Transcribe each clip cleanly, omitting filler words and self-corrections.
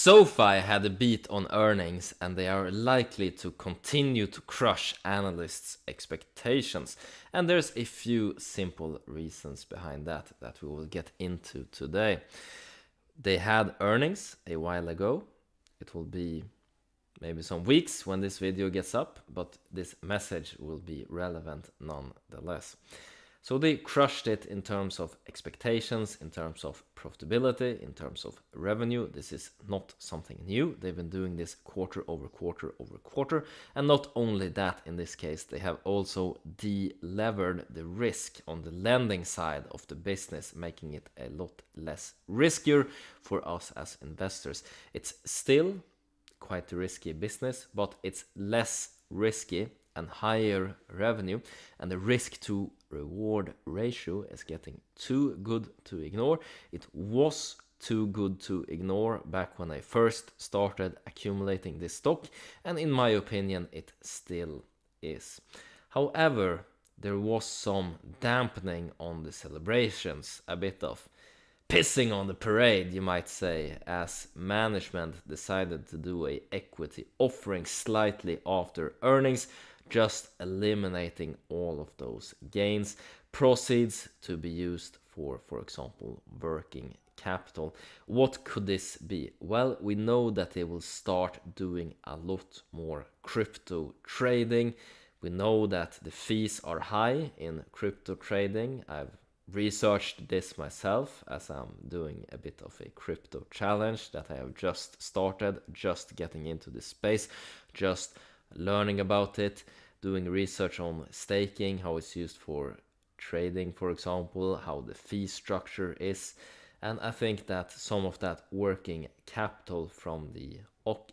SoFi had a beat on earnings, and they are likely to continue to crush analysts' expectations. And there's a few simple reasons behind that we will get into today. They had earnings a while ago. It will be maybe some weeks when this video gets up, but this message will be relevant nonetheless. So they crushed it in terms of expectations, in terms of profitability, in terms of revenue. This is not something new. They've been doing this quarter over quarter over quarter. And not only that, in this case, they have also de-levered the risk on the lending side of the business, making it a lot less riskier for us as investors. It's still quite a risky business, but it's less risky and higher revenue, and the risk to reward ratio is getting too good to ignore. It was too good to ignore back when I first started accumulating this stock, and in my opinion it still is. However, there was some dampening on the celebrations, a bit of pissing on the parade, you might say, as management decided to do a equity offering slightly after earnings, just eliminating all of those gains, proceeds to be used for example, working capital. What could this be? Well, we know that they will start doing a lot more crypto trading. We know that the fees are high in crypto trading. I've researched this myself as I'm doing a bit of a crypto challenge that I have just started, just getting into this space, just learning about it, doing research on staking, how it's used for trading, for example, how the fee structure is. And I think that some of that working capital from the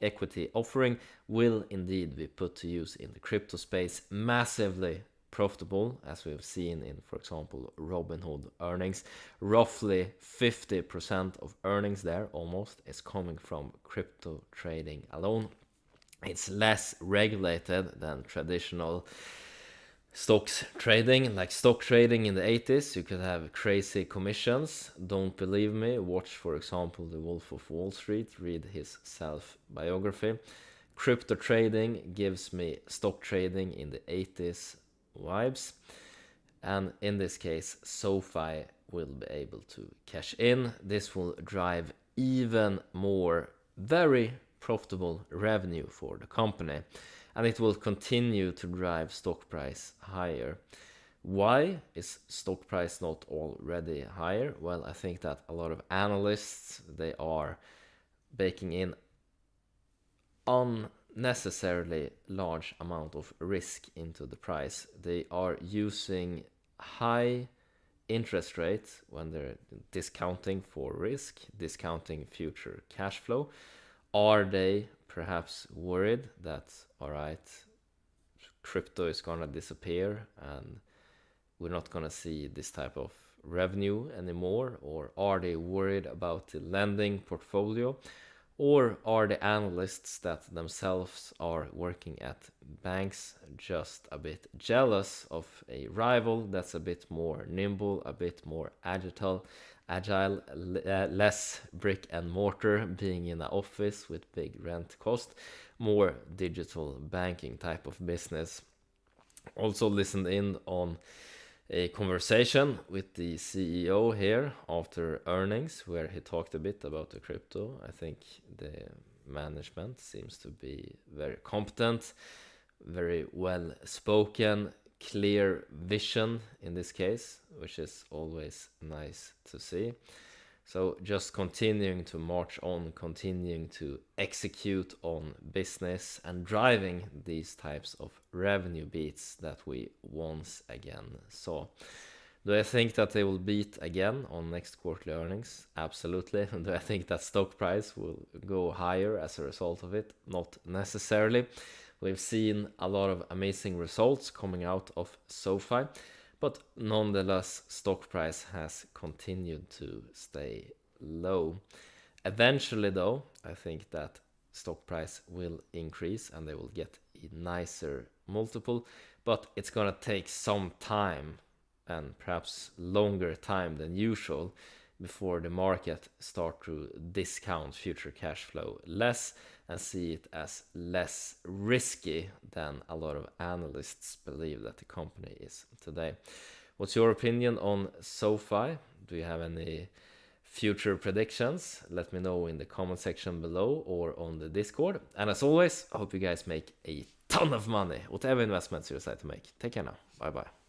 equity offering will indeed be put to use in the crypto space. Massively profitable, as we've seen in, for example, Robinhood earnings. Roughly 50% of earnings there almost is coming from crypto trading alone. It's less regulated than traditional stocks trading, like stock trading in the 80s. You could have crazy commissions. Don't believe me? Watch, for example, The Wolf of Wall Street. Read his self-biography. Crypto trading gives me stock trading in the 80s vibes. And in this case, SoFi will be able to cash in. This will drive even more very profitable revenue for the company, and it will continue to drive stock price higher. Why is stock price not already higher? Well, I think that a lot of analysts, they are baking in unnecessarily large amount of risk into the price. They are using high interest rates when they're discounting for risk, discounting future cash flow. Are they perhaps worried that, all right, crypto is gonna disappear and we're not gonna see this type of revenue anymore? Or are they worried about the lending portfolio? Or are the analysts that themselves are working at banks just a bit jealous of a rival that's a bit more nimble, a bit more agile, less brick and mortar, being in an office with big rent cost, more digital banking type of business? Also listened in on a conversation with the CEO here after earnings, where he talked a bit about the crypto. I think the management seems to be very competent, very well spoken, clear vision in this case, which is always nice to see. So just continuing to march on, continuing to execute on business and driving these types of revenue beats that we once again saw. Do I think that they will beat again on next quarterly earnings? Absolutely. Do I think that stock price will go higher as a result of it? Not necessarily. We've seen a lot of amazing results coming out of SoFi, but nonetheless, stock price has continued to stay low. Eventually, though, I think that stock price will increase and they will get a nicer multiple, but it's gonna take some time, and perhaps longer time than usual, before the market start to discount future cash flow less and see it as less risky than a lot of analysts believe that the company is today. What's your opinion on SoFi? Do you have any future predictions? Let me know in the comment section below or on the Discord. And as always, I hope you guys make a ton of money, whatever investments you decide to make. Take care now. Bye bye.